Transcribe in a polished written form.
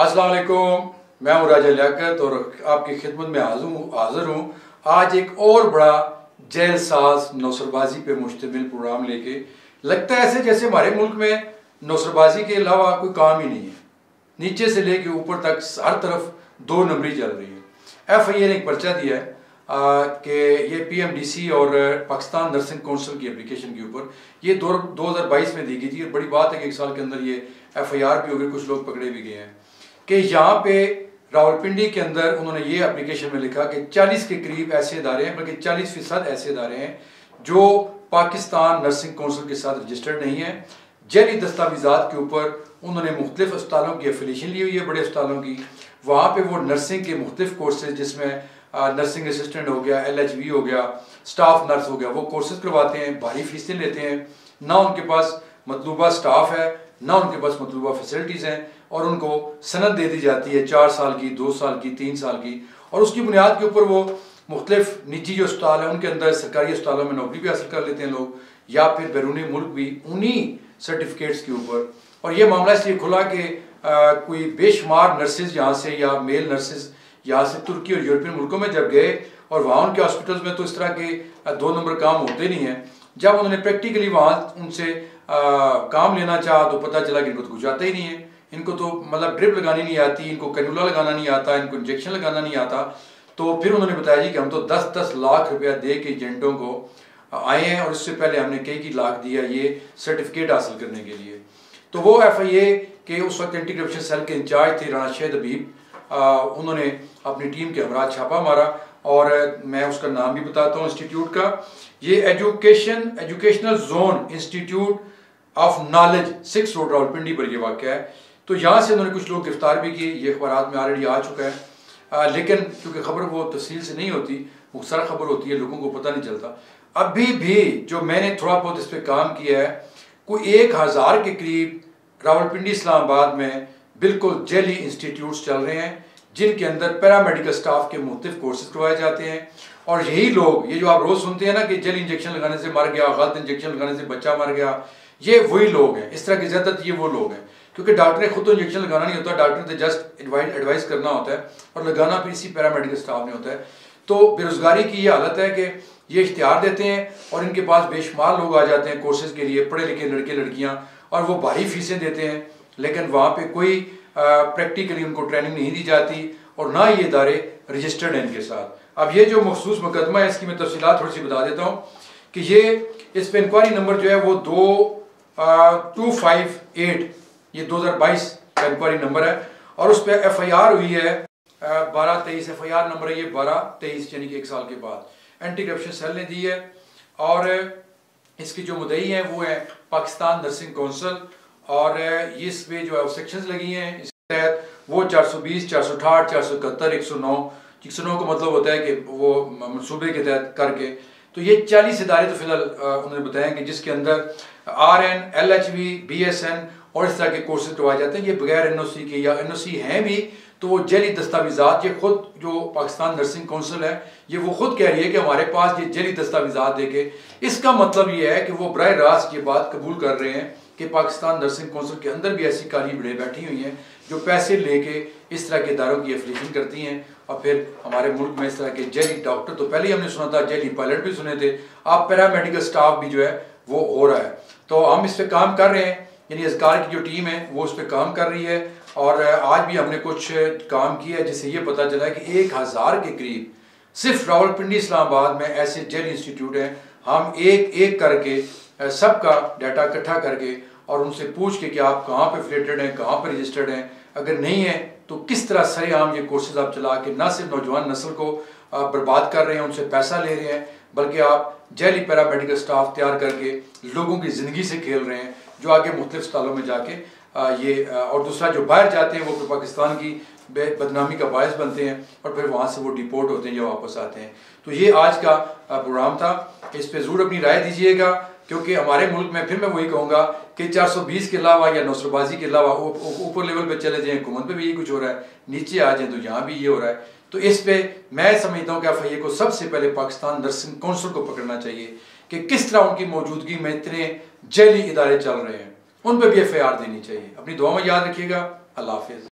अस्सलाम वालेकुम, मैं हूँ राजा लियाकत और आपकी खिदमत में हाजिर हूँ आज एक और बड़ा जेल साज नौसरबाजी पे मुश्तमिल प्रोग्राम लेके। लगता है ऐसे जैसे हमारे मुल्क में नौसरबाजी के अलावा कोई काम ही नहीं है, नीचे से लेके ऊपर तक हर तरफ दो नंबरी चल रही है। FIA ने एक पर्चा दिया है कि ये PMDC और पाकिस्तान नर्सिंग काउंसिल की एप्लीकेशन के ऊपर ये 2022 में दी गई थी। बड़ी बात है कि एक साल के अंदर ये FIR भी हो गई, कुछ लोग पकड़े भी गए हैं कि यहाँ पे रावलपिंडी के अंदर उन्होंने ये एप्लीकेशन में लिखा कि 40 के करीब ऐसे इदारे हैं, बल्कि 40% ऐसे इदारे हैं जो पाकिस्तान नर्सिंग काउंसिल के साथ रजिस्टर्ड नहीं है। जैली दस्तावेजात के ऊपर उन्होंने मुख्तलिफ अस्पतालों की एफिलिएशन ली हुई है, बड़े अस्पतालों की। वहाँ पे वो नर्सिंग के मुख्तलिफ कोर्सेज जिसमें नर्सिंग असिस्टेंट हो गया, LHV हो गया, स्टाफ नर्स हो गया, वो कोर्सेज करवाते हैं, भारी फीसें लेते हैं। ना उनके पास मतलूबा स्टाफ है, ना उनके पास मतलूबा फैसिलिटीज़ हैं, और उनको सनद दे दी जाती है 4 साल की, 2 साल की, 3 साल की, और उसकी बुनियाद के ऊपर वो मुख्तलिफ निजी जो अस्पताल हैं उनके अंदर सरकारी अस्पतालों में नौकरी भी हासिल कर लेते हैं लोग, या फिर बैरूनी मुल्क भी उन्हीं सर्टिफिकेट्स के ऊपर। और ये मामला इसलिए खुला कि कोई बेशुमार नर्सेज यहाँ से या मेल नर्सेज यहाँ से तुर्की और यूरोपियन मुल्कों में जब गए और वहाँ उनके हॉस्पिटल्स में तो इस तरह के 2 नंबर काम होते नहीं हैं। जब उन्होंने प्रैक्टिकली वहाँ उनसे काम लेना चाहा तो पता चला कि इनको तो कुछ आता ही नहीं है, इनको तो मतलब ड्रिप लगानी नहीं आती, इनको कैनुला लगाना नहीं आता, इनको इंजेक्शन लगाना नहीं आता। तो फिर उन्होंने बताया जी कि हम तो 10-10 लाख रुपया दे के एजेंटों को आए हैं और इससे पहले हमने कई लाख दिया ये सर्टिफिकेट हासिल करने के लिए। तो वो FIA के उस वक्त एंटी करप्शन सेल के इंचार्ज थे राना शहद हबीब, उन्होंने अपनी टीम के हमरा छापा मारा, और मैं उसका नाम भी बताता हूँ इंस्टीट्यूट का। ये educational zone institute of knowledge 6 road Rawalpindi पर ये वाक़या है। तो यहाँ से उन्होंने कुछ लोग गिरफ्तार भी किए, ये अखबारात में ऑलरेडी आ चुका है, लेकिन क्योंकि खबर वो तफसील से नहीं होती, मुख्तसर खबर होती है, लोगों को पता नहीं चलता। अभी भी जो मैंने थोड़ा बहुत इस पर काम किया है, कोई 1000 के करीब रावलपिंडी इस्लामाबाद में बिल्कुल जेली इंस्टीट्यूट्स चल रहे हैं जिनके अंदर पैरामेडिकल स्टाफ के मुख्तलिफ कोर्सेज करवाए जाते हैं। और यही लोग, ये जो आप रोज़ सुनते हैं ना कि जेली इंजेक्शन लगाने से मर गया, गलत इंजेक्शन लगाने से बच्चा मर गया, ये वही लोग हैं। इस तरह की ज़्यादातर ये वो लोग हैं, क्योंकि डॉक्टर ने खुद तो इंजेक्शन लगाना नहीं होता, डॉक्टर ने जस्ट एडवाइस करना होता है, और लगाना फिर इसी पैरामेडिकल स्टाफ ने होता है। तो बेरोजगारी की ये हालत है कि ये इश्तिहार देते हैं और इनके पास बेशुमार लोग आ जाते हैं कोर्सेज के लिए, पढ़े लिखे लड़के लड़कियां, और वो भारी फीसें देते हैं, लेकिन वहाँ पे कोई प्रैक्टिकली उनको ट्रेनिंग नहीं दी जाती, और ना ये इदारे रजिस्टर्ड हैं इनके साथ। अब ये जो मखसूस मुकदमा है इसकी मैं तफसीलात थोड़ी सी बता देता हूँ कि ये इस पर इंक्वायरी नंबर जो है वो 258, ये 2022 का इंक्वायरी नंबर है, और उस पर FIR हुई है 12-23 FIR नंबर है ये 12-23, यानी कि 1 साल के बाद एंटी करप्शन सेल ने दी है। और इसकी जो मुद्दई है वो है पाकिस्तान नर्सिंग काउंसिल, और इस पे जो है सेक्शंस लगी हैं इसके तहत वो 420, 468, 471, 109 का मतलब होता है कि वो मनसूबे के तहत करके। तो ये 40 इदारे तो फिलहाल उन्होंने बताया कि जिसके अंदर RN, LHV, BSN और इस तरह के कोर्सेज करवाए जाते हैं। ये बगैर NOC के, या NOC हैं भी तो वो जेली दस्तावेजात, ये खुद जो पाकिस्तान नर्सिंग काउंसिल है ये वो खुद कह रही है कि हमारे पास ये जेली दस्तावेजात देके, इसका मतलब ये है कि वो बराह रास्त ये बात कबूल कर रहे हैं कि पाकिस्तान नर्सिंग काउंसिल के अंदर भी ऐसी काली भीड़ें बैठी हुई हैं जो पैसे लेके इस तरह के इदारों की एफिलिएशन करती हैं, और फिर हमारे मुल्क में इस तरह के जेली डॉक्टर तो पहले ही हमने सुना था, जेली पायलट भी सुने थे, अब पैरामेडिकल स्टाफ भी जो है वो हो रहा है। तो हम इस पर काम कर रहे हैं, यानी अज़कार की जो टीम है वो उस पर काम कर रही है, और आज भी हमने कुछ काम किया है जिससे ये पता चला है कि 1000 के करीब सिर्फ रावलपिंडी इस्लामाबाद में ऐसे जेल इंस्टीट्यूट हैं। हम एक एक करके सबका डाटा इकट्ठा करके और उनसे पूछ के कि आप कहाँ पे एफिलिएटेड हैं, कहाँ पे रजिस्टर्ड हैं, अगर नहीं है तो किस तरह सरेआम ये कोर्सेज आप चला के ना सिर्फ नौजवान नस्ल को बर्बाद कर रहे हैं, उनसे पैसा ले रहे हैं, बल्कि आप जेली पैरामेडिकल स्टाफ तैयार करके लोगों की ज़िंदगी से खेल रहे हैं, जो आगे मुख्तलिफ अस्पतालों में जाके और दूसरा जो बाहर जाते हैं वो फिर पाकिस्तान की बदनामी का बायस बनते हैं, और फिर वहाँ से वो डिपोर्ट होते हैं या वापस आते हैं। तो ये आज का प्रोग्राम था, इस पर ज़रूर अपनी राय दीजिएगा, क्योंकि हमारे मुल्क में फिर मैं वही कहूँगा कि 420 के अलावा या नौसरबाजी के अलावा ऊपर लेवल पे चले जाएँ, हुकूमत में भी ये कुछ हो रहा है, नीचे आ जाएँ तो यहाँ भी ये हो रहा है। तो इस पे मैं समझता हूँ कि FIA को सबसे पहले पाकिस्तान नर्सिंग काउंसिल को पकड़ना चाहिए कि किस तरह उनकी मौजूदगी में इतने जेली इदारे चल रहे हैं, उन पर भी FIR देनी चाहिए। अपनी दुआ में याद रखिएगा। अल्लाह हाफिज़।